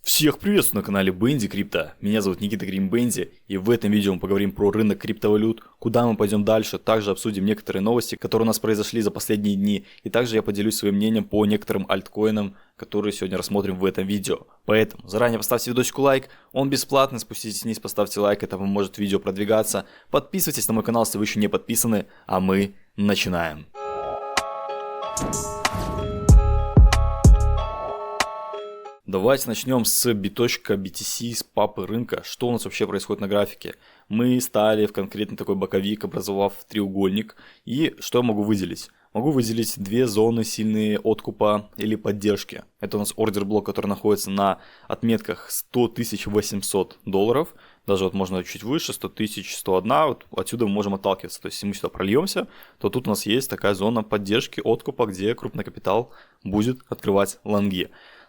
Всех приветствую на канале Бенди Крипто. Меня зовут Никита Гримбенди, и в этом видео мы поговорим про рынок криптовалют, куда мы пойдем дальше, также обсудим некоторые новости, которые у нас произошли за последние дни, и также я поделюсь своим мнением по некоторым альткоинам, которые сегодня рассмотрим в этом видео. Поэтому заранее поставьте видосику лайк, он бесплатный, спуститесь вниз, поставьте лайк, это поможет видео продвигаться. Подписывайтесь на мой канал, если вы еще не подписаны, а мы начинаем. Давайте начнем с биточка BTC, с папы рынка. Что у нас вообще происходит на графике? Мы стали в конкретный такой боковик, образовав треугольник. И что я могу выделить? Могу выделить две зоны сильные откупа или поддержки. Это у нас ордер блок, который находится на отметках 100 800 долларов. Даже вот можно чуть выше, 100 101. Вот отсюда мы можем отталкиваться. То есть если мы сюда прольемся, то тут у нас есть такая зона поддержки откупа, где крупный капитал будет открывать лонги.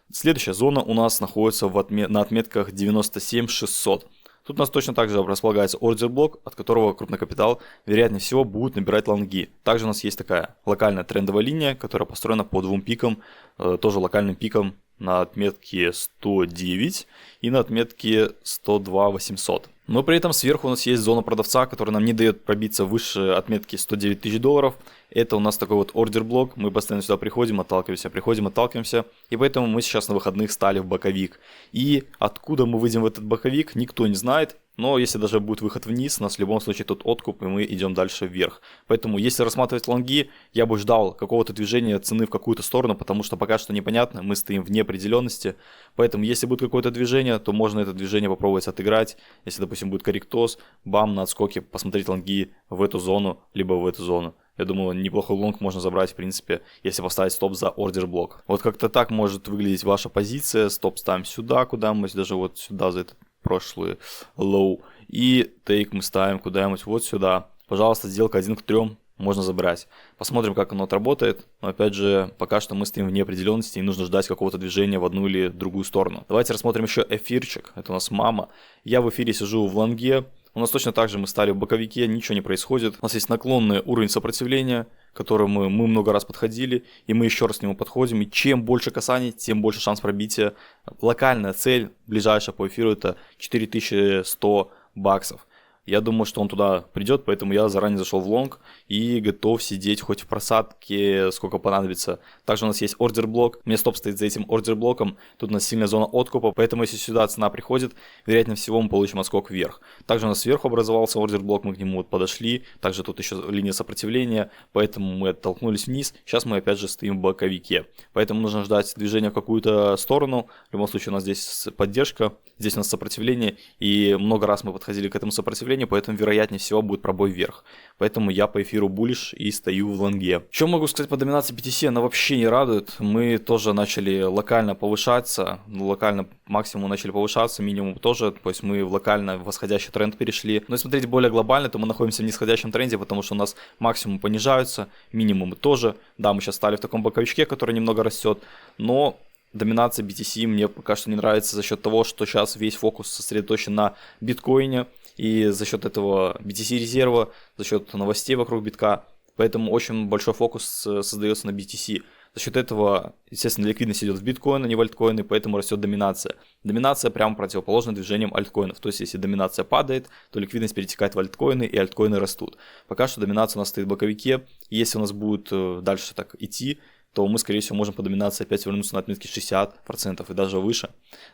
Следующая зона у нас находится на отметках 97 600. Тут у нас точно так же располагается ордер блок, от которого крупный капитал, вероятнее всего, будет набирать лонги. Также у нас есть такая локальная трендовая линия, которая построена по двум пикам, тоже локальным пиком на отметке 109 и на отметке 102 800. Но при этом сверху у нас есть зона продавца, которая нам не дает пробиться выше отметки 109 тысяч долларов. Это у нас такой вот ордер блок, мы постоянно сюда приходим, отталкиваемся, и поэтому мы сейчас на выходных стали в боковик. И откуда мы выйдем в этот боковик, никто не знает. Но если даже будет выход вниз, у нас в любом случае тут откуп, и мы идем дальше вверх. Поэтому если рассматривать лонги, я бы ждал какого-то движения цены в какую-то сторону, потому что пока что непонятно, мы стоим в неопределенности. Поэтому если будет какое-то движение, то можно это движение попробовать отыграть. Если, допустим, будет корректоз, бам, на отскоке посмотреть лонги в эту зону, либо в эту зону. Я думаю, неплохой лонг можно забрать, в принципе, если поставить стоп за ордер блок. Вот как-то так может выглядеть ваша позиция. Стоп ставим сюда, куда-нибудь, даже вот сюда за этот прошлый лоу. И тейк мы ставим куда-нибудь вот сюда. Пожалуйста, сделка 1 к 3 можно забрать. Посмотрим, как оно отработает. Но опять же, пока что мы стоим в неопределенности и нужно ждать какого-то движения в одну или другую сторону. Давайте рассмотрим еще эфирчик. Это у нас мама. Я в эфире сижу в лонге. У нас точно так же мы стали в боковике, ничего не происходит. У нас есть наклонный уровень сопротивления, к которому мы много раз подходили, и мы еще раз к нему подходим. И чем больше касаний, тем больше шанс пробития. Локальная цель, ближайшая по эфиру, это 4100 баксов. Я думаю, что он туда придет, поэтому я заранее зашел в лонг и готов сидеть хоть в просадке, сколько понадобится. Также у нас есть ордер блок, у меня стоп стоит за этим ордер блоком, тут у нас сильная зона откупа, поэтому если сюда цена приходит, вероятнее всего мы получим отскок вверх. Также у нас сверху образовался ордер блок, мы к нему вот подошли, также тут еще линия сопротивления, поэтому мы оттолкнулись вниз, сейчас мы опять же стоим в боковике. Поэтому нужно ждать движения в какую-то сторону, в любом случае у нас здесь поддержка, здесь у нас сопротивление, и много раз мы подходили к этому сопротивлению, поэтому вероятнее всего будет пробой вверх. Поэтому я по эфиру буллиш и стою в лонге. Что могу сказать по доминации BTC? Она вообще не радует. Мы тоже начали локально повышаться. Локально максимум начали повышаться, минимум тоже. То есть мы в локально восходящий тренд перешли. Но если смотреть более глобально, то мы находимся в нисходящем тренде, потому что у нас максимум понижаются, минимумы тоже. Да, мы сейчас стали в таком боковичке, который немного растет, но доминация BTC мне пока что не нравится за счет того, что сейчас весь фокус сосредоточен на биткоине. И за счет этого BTC резерва, за счет новостей вокруг битка, поэтому очень большой фокус создается на BTC. За счет этого, естественно, ликвидность идет в биткоин, а не в альткоины, поэтому растет доминация. Доминация прямо противоположна движениям альткоинов. То есть, если доминация падает, то ликвидность перетекает в альткоины, и альткоины растут. Пока что доминация у нас стоит в боковике. Если у нас будет дальше так идти, то мы, скорее всего, можем по доминации опять вернуться на отметки 60% и даже выше.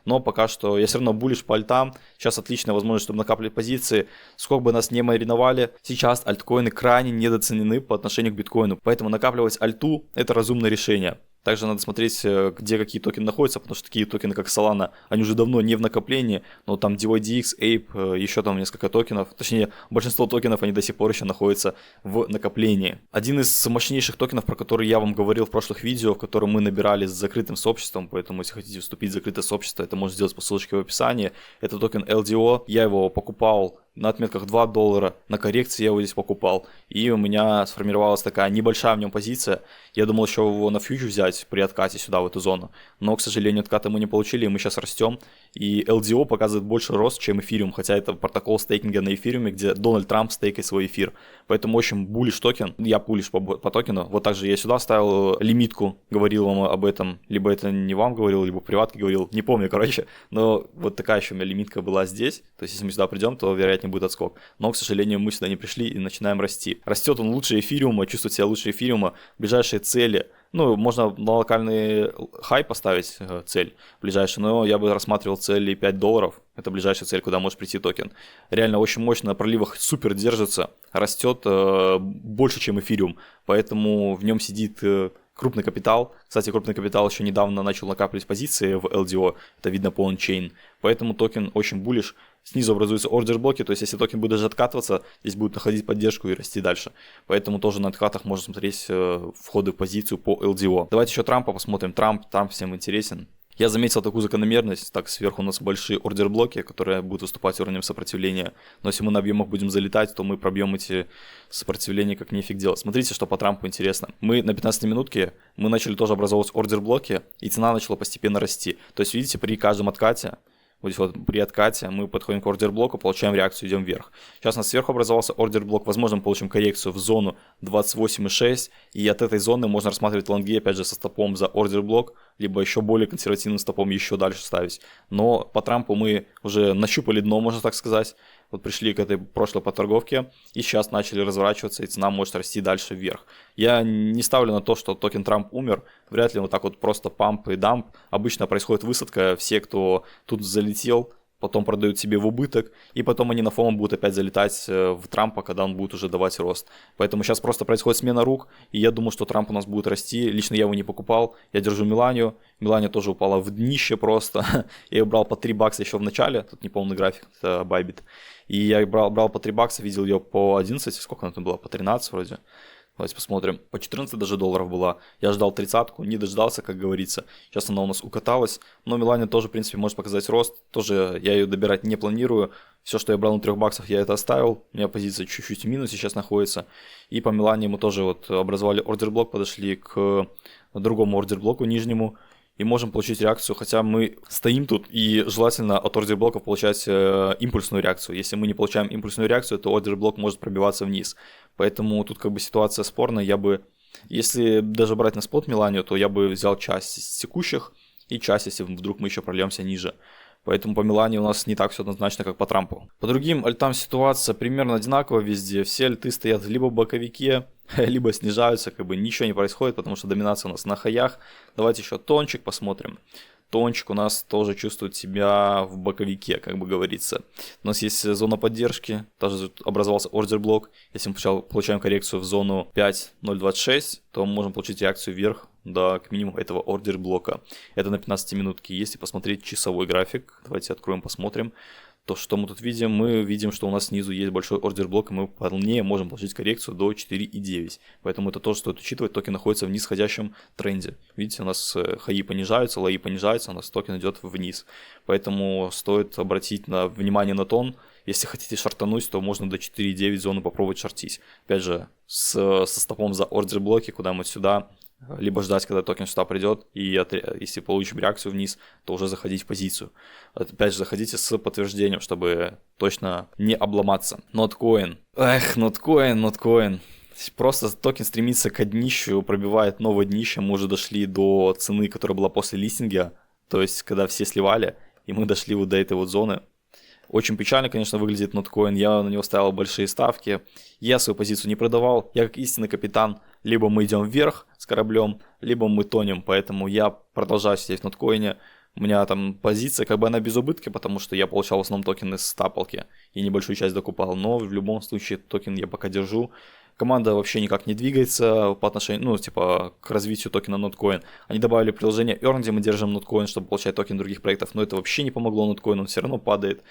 Но пока что я все равно буллиш по альтам. Сейчас отличная возможность, чтобы накапливать позиции. Сколько бы нас не мариновали, сейчас альткоины крайне недооценены по отношению к биткоину. Поэтому накапливать альту – это разумное решение. Также надо смотреть, где какие токены находятся, потому что такие токены, как Solana, они уже давно не в накоплении, но там DYDX, Ape, еще там несколько токенов, точнее, большинство токенов, они до сих пор еще находятся в накоплении. Один из мощнейших токенов, про который я вам говорил в прошлых видео, в котором мы набирали с закрытым сообществом, поэтому если хотите вступить в закрытое сообщество, это можно сделать по ссылочке в описании, это токен LDO, я его покупал на отметках $2, на коррекции я его здесь покупал, и у меня сформировалась такая небольшая в нем позиция. Я думал еще его на фьючер взять при откате сюда, в эту зону, но, к сожалению, отката мы не получили, и мы сейчас растем, и LDO показывает больше рост, чем эфириум, хотя это протокол стейкинга на эфириуме, где Дональд Трамп стейкает свой эфир, поэтому очень буллиш токен, я буллиш по токену, вот также я сюда ставил лимитку, говорил вам об этом, либо это не вам говорил, либо в приватке говорил, не помню, короче, но вот такая еще у меня лимитка была здесь, то есть если мы сюда придем, то вероятнее будет отскок, но, к сожалению, мы сюда не пришли и начинаем расти. Растет он лучше эфириума, чувствует себя лучше эфириума, ближайшие цели, ну, можно на локальный хай поставить цель ближайший, но я бы рассматривал цели $5, это ближайшая цель, куда может прийти токен. Реально очень мощно на проливах супер держится, растет больше, чем эфириум, поэтому в нем сидит крупный капитал. Кстати, крупный капитал еще недавно начал накапливать позиции в LDO, это видно по ончейн, поэтому токен очень буллиш. Снизу образуются ордер-блоки, то есть если токен будет даже откатываться, здесь будет находить поддержку и расти дальше. Поэтому тоже на откатах можно смотреть входы в позицию по LDO. Давайте еще Трампа посмотрим. Трамп всем интересен. Я заметил такую закономерность, так сверху у нас большие ордер-блоки, которые будут выступать уровнем сопротивления, но если мы на объемах будем залетать, то мы пробьем эти сопротивления как нефиг делать. Смотрите, что по Трампу интересно. Мы на 15 минутке, мы начали тоже образовывать ордер-блоки, и цена начала постепенно расти. То есть видите, при каждом откате, вот здесь вот при откате мы подходим к ордер-блоку, получаем реакцию, идем вверх. Сейчас у нас сверху образовался ордер-блок, возможно, мы получим коррекцию в зону 28,6, и от этой зоны можно рассматривать лонги, опять же, со стопом за ордер-блок, либо еще более консервативным стопом еще дальше ставить. Но по Трампу мы уже нащупали дно, можно так сказать. Вот пришли к этой прошлой поторговке и сейчас начали разворачиваться, и цена может расти дальше вверх. Я не ставлю на то, что токен Трамп умер, вряд ли вот так вот просто памп и дамп. Обычно происходит высадка, все, кто тут залетел, потом продают себе в убыток, и потом они на фоном будут опять залетать в Трампа, когда он будет уже давать рост. Поэтому сейчас просто происходит смена рук, и я думаю, что Трамп у нас будет расти. Лично я его не покупал, я держу Меланию. Мелания тоже упала в днище просто. Я ее брал по $3 еще в начале, тут неполный график, это Bybit. И я брал по $3, видел ее по 11, сколько она там была, по 13 вроде. Давайте посмотрим. По 14 даже долларов была. Я ждал 30-ку, не дождался, как говорится. Сейчас она у нас укаталась. Но Мелания тоже, в принципе, может показать рост. Тоже я ее добирать не планирую. Все, что я брал на $3, я это оставил. У меня позиция чуть-чуть в минусе сейчас находится. И по Мелании мы тоже вот образовали ордер-блок, подошли к другому ордер-блоку нижнему. И можем получить реакцию, хотя мы стоим тут, и желательно от ордер-блоков получать импульсную реакцию. Если мы не получаем импульсную реакцию, то ордер-блок может пробиваться вниз. Поэтому тут как бы ситуация спорная. Я бы, если даже брать на спот Меланию, то я бы взял часть из текущих и часть, если вдруг мы еще прольемся ниже. Поэтому по Мелании у нас не так все однозначно, как по Трампу. По другим альтам ситуация примерно одинаковая везде. Все альты стоят либо в боковике, либо снижаются, как бы ничего не происходит, потому что доминация у нас на хаях. Давайте еще тончик посмотрим. Тончик у нас тоже чувствует себя в боковике, как бы говорится. У нас есть зона поддержки, тоже образовался ордер-блок. Если мы получаем коррекцию в зону 5.026, то мы можем получить реакцию вверх до к минимуму этого ордер-блока. Это на 15 минутке. Если посмотреть часовой график, давайте откроем, посмотрим. То, что мы тут видим, мы видим, что у нас снизу есть большой ордер-блок, и мы вполне можем получить коррекцию до 4.9. Поэтому это тоже стоит учитывать, токен находится в нисходящем тренде. Видите, у нас хаи понижаются, лои понижаются, у нас токен идет вниз. Поэтому стоит обратить внимание на тон. Если хотите шортануть, то можно до 4.9 зоны попробовать шортить. Опять же, со стопом за ордер-блоки, куда мы сюда... Либо ждать, когда токен сюда придет, и если получим реакцию вниз, то уже заходить в позицию. Опять же, заходите с подтверждением, чтобы точно не обломаться. Ноткоин. Ноткоин. Просто токен стремится к днищу, пробивает новое днище. Мы уже дошли до цены, которая была после листинга. То есть, когда все сливали, и мы дошли вот до этой вот зоны. Очень печально, конечно, выглядит ноткоин. Я на него ставил большие ставки. Я свою позицию не продавал. Я как истинный капитан. Либо мы идем вверх с кораблем, либо мы тонем. Поэтому я продолжаю сидеть в ноткоине. У меня там позиция, как бы она без убытки, потому что я получал в основном токены с стапалки и небольшую часть докупал. Но в любом случае токен я пока держу. Команда вообще никак не двигается по отношению, к развитию токена Notcoin. Они добавили приложение Earn, где мы держим Notcoin, чтобы получать токен других проектов, но это вообще не помогло Notcoin, он все равно падает.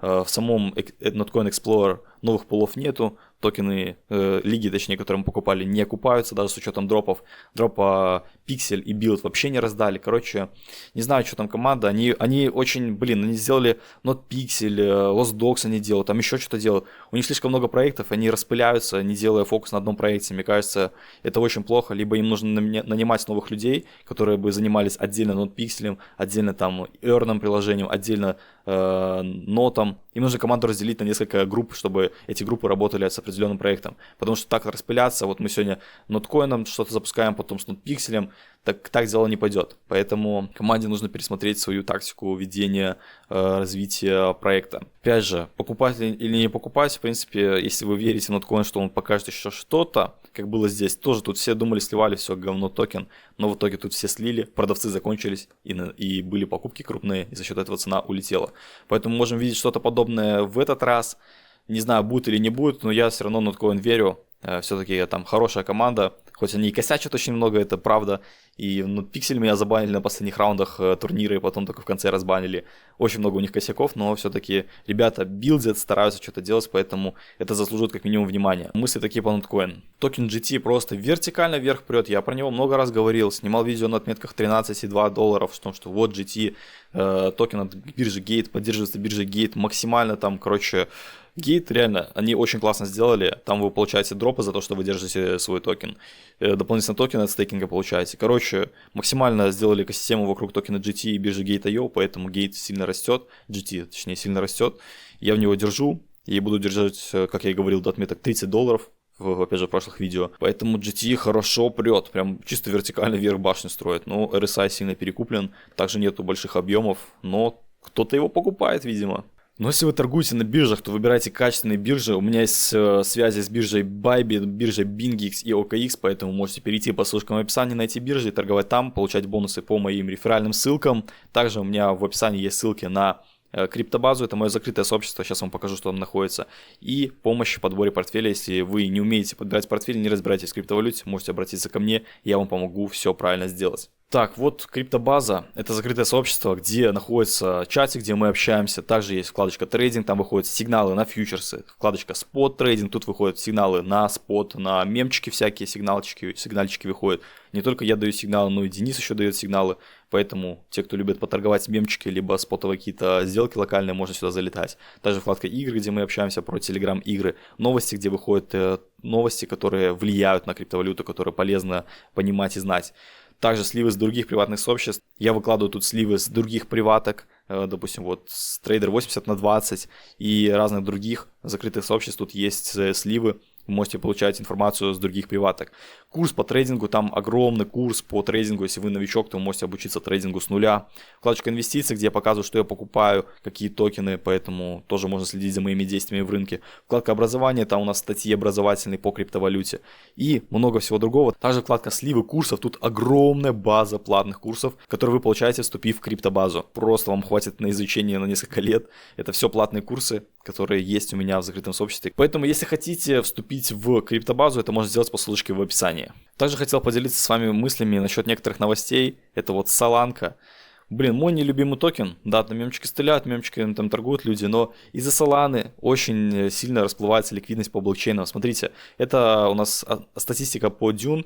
в самом Notcoin Explorer новых пулов нету, токены лиги, точнее, которые мы покупали, не окупаются, даже с учетом дропов. Дропа Pixel и Build вообще не раздали. Короче, не знаю, что там команда. Они очень, они сделали NotPixel, Lost Dogs они делают, там еще что-то делают. У них слишком много проектов, они распыляются, не делая фокус на одном проекте. Мне кажется, это очень плохо. Либо им нужно нанимать новых людей, которые бы занимались отдельно NotPixel, отдельно там Earn приложением, отдельно нотам. Им нужно команду разделить на несколько групп, чтобы эти группы работали с определенным проектом. Потому что так распыляться, вот мы сегодня ноткоином что-то запускаем, потом с нотпикселем, так дело не пойдет. Поэтому команде нужно пересмотреть свою тактику ведения, развития проекта. Опять же, покупать или не покупать, в принципе, если вы верите в ноткоин, что он покажет еще что-то, как было здесь, тоже тут все думали, сливали все говно токен, но в итоге тут все слили, продавцы закончились и были покупки крупные, и за счет этого цена улетела. Поэтому можем видеть что-то подобное в этот раз. Не знаю, будет или не будет, но я все равно в Notcoin верю. Все-таки там хорошая команда, хоть они и косячат очень много, это правда. И Pixel меня забанили на последних раундах турнира, и потом только в конце разбанили. Очень много у них косяков, но все-таки ребята билдят, стараются что-то делать, поэтому это заслуживает как минимум внимания. Мысли такие по Notcoin. Токен GT просто вертикально вверх прет, я про него много раз говорил, снимал видео на отметках $13,2, в том, что вот GT, токен от биржи Gate, поддерживается биржей Gate, максимально там, короче... Gate, реально, они очень классно сделали. Там вы получаете дропы за то, что вы держите свой токен. Дополнительно токен от стейкинга получаете. Короче, максимально сделали экосистему вокруг токена GT и биржи Gate.io, поэтому Gate сильно растет. GT, точнее, сильно растет. Я в него держу и буду держать, как я и говорил, до отметок $30. Опять же, в прошлых видео. Поэтому GT хорошо прет, прям чисто вертикально вверх башню строит. Но RSI сильно перекуплен, также нету больших объемов, но кто-то его покупает, видимо. Но если вы торгуете на биржах, то выбирайте качественные биржи. У меня есть связи с биржей Bybit, биржей BingX и OKX, поэтому можете перейти по ссылкам в описании на эти биржи, торговать там, получать бонусы по моим реферальным ссылкам. Также у меня в описании есть ссылки на криптобазу, это мое закрытое сообщество, сейчас вам покажу, что там находится, и помощь в подборе портфеля. Если вы не умеете подбирать портфель, не разбираетесь в криптовалюте, можете обратиться ко мне, я вам помогу все правильно сделать. Так, вот криптобаза, это закрытое сообщество, где находится чатик, где мы общаемся, также есть вкладочка трейдинг, там выходят сигналы на фьючерсы, вкладочка спот трейдинг, тут выходят сигналы на спот, на мемчики всякие, сигнальчики выходят. Не только я даю сигналы, но и Денис еще дает сигналы, поэтому те, кто любит поторговать мемчики, либо спотовые какие-то сделки локальные, можно сюда залетать. Также вкладка игры, где мы общаемся про телеграм игры, новости, где выходят новости, которые влияют на криптовалюту, которые полезно понимать и знать. Также сливы с других приватных сообществ. Я выкладываю тут сливы с других приваток, допустим, вот с Trader 80/20 и разных других закрытых сообществ. Тут есть сливы, вы можете получать информацию с других приваток. Курс по трейдингу, там огромный курс по трейдингу. Если вы новичок, то вы можете обучиться трейдингу с нуля. Вкладочка инвестиции, где я показываю, что я покупаю, какие токены, поэтому тоже можно следить за моими действиями в рынке. Вкладка образования, там у нас статьи образовательные по криптовалюте и много всего другого. Также вкладка сливы курсов, тут огромная база платных курсов, которые вы получаете, вступив в криптобазу. Просто вам хватит на изучение на несколько лет. Это все платные курсы, которые есть у меня в закрытом сообществе. Поэтому, если хотите вступить в криптобазу, это можно сделать по ссылочке в описании. Также хотел поделиться с вами мыслями насчет некоторых новостей. Это вот Соланка. Мой нелюбимый токен. Да, там мемчики стреляют, мемчики там торгуют люди, но из-за Соланы очень сильно расплывается ликвидность по блокчейнам. Смотрите, это у нас статистика по Dune.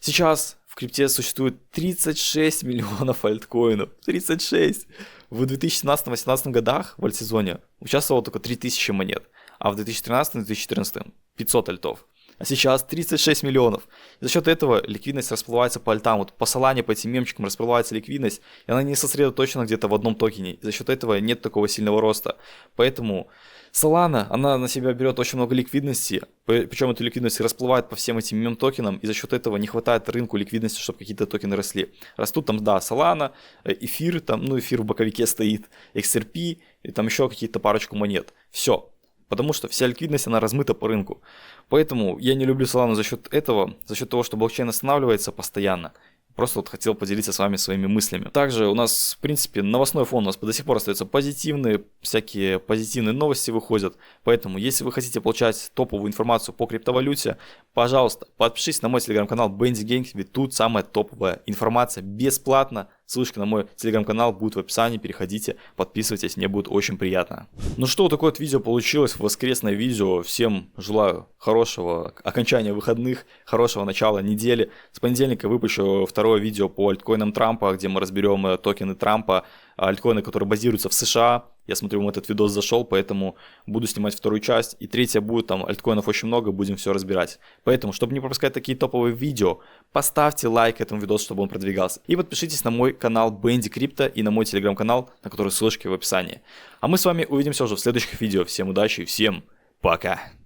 Сейчас в крипте существует 36 миллионов альткоинов. 36! В 2017-2018 годах в альтсезоне участвовало только 3000 монет, а в 2013-2014 500 альтов. А сейчас 36 миллионов. И за счет этого ликвидность расплывается по альтам. Вот по Солане, по этим мемчикам расплывается ликвидность, и она не сосредоточена где-то в одном токене. И за счет этого нет такого сильного роста. Поэтому Solana, она на себя берет очень много ликвидности, причем эту ликвидность расплывает по всем этим мем-токенам, и за счет этого не хватает рынку ликвидности, чтобы какие-то токены росли. Растут там, да, Solana, эфир, там, эфир в боковике стоит, XRP, и там еще какие-то парочку монет. Все. Потому что вся ликвидность, она размыта по рынку. Поэтому я не люблю Solana за счет этого, за счет того, что блокчейн останавливается постоянно. Просто вот хотел поделиться с вами своими мыслями. Также у нас, в принципе, новостной фон у нас до сих пор остается позитивный, всякие позитивные новости выходят. Поэтому, если вы хотите получать топовую информацию по криптовалюте, пожалуйста, подпишитесь на мой телеграм-канал Bendy Gang, ведь тут самая топовая информация бесплатно Ссылочка на мой телеграм-канал будет в описании, переходите, подписывайтесь, мне будет очень приятно. Ну что, такое вот видео получилось, воскресное видео. Всем желаю хорошего окончания выходных, хорошего начала недели. С понедельника выпущу второе видео по альткоинам Трампа, где мы разберем токены Трампа, альткоины, которые базируются в США. Я смотрю, вам этот видос зашел, поэтому буду снимать вторую часть. И третья будет, там альткоинов очень много, будем все разбирать. Поэтому, чтобы не пропускать такие топовые видео, поставьте лайк этому видосу, чтобы он продвигался. И подпишитесь на мой канал Бенди Крипто и на мой телеграм-канал, на который ссылочки в описании. А мы с вами увидимся уже в следующих видео. Всем удачи и всем пока!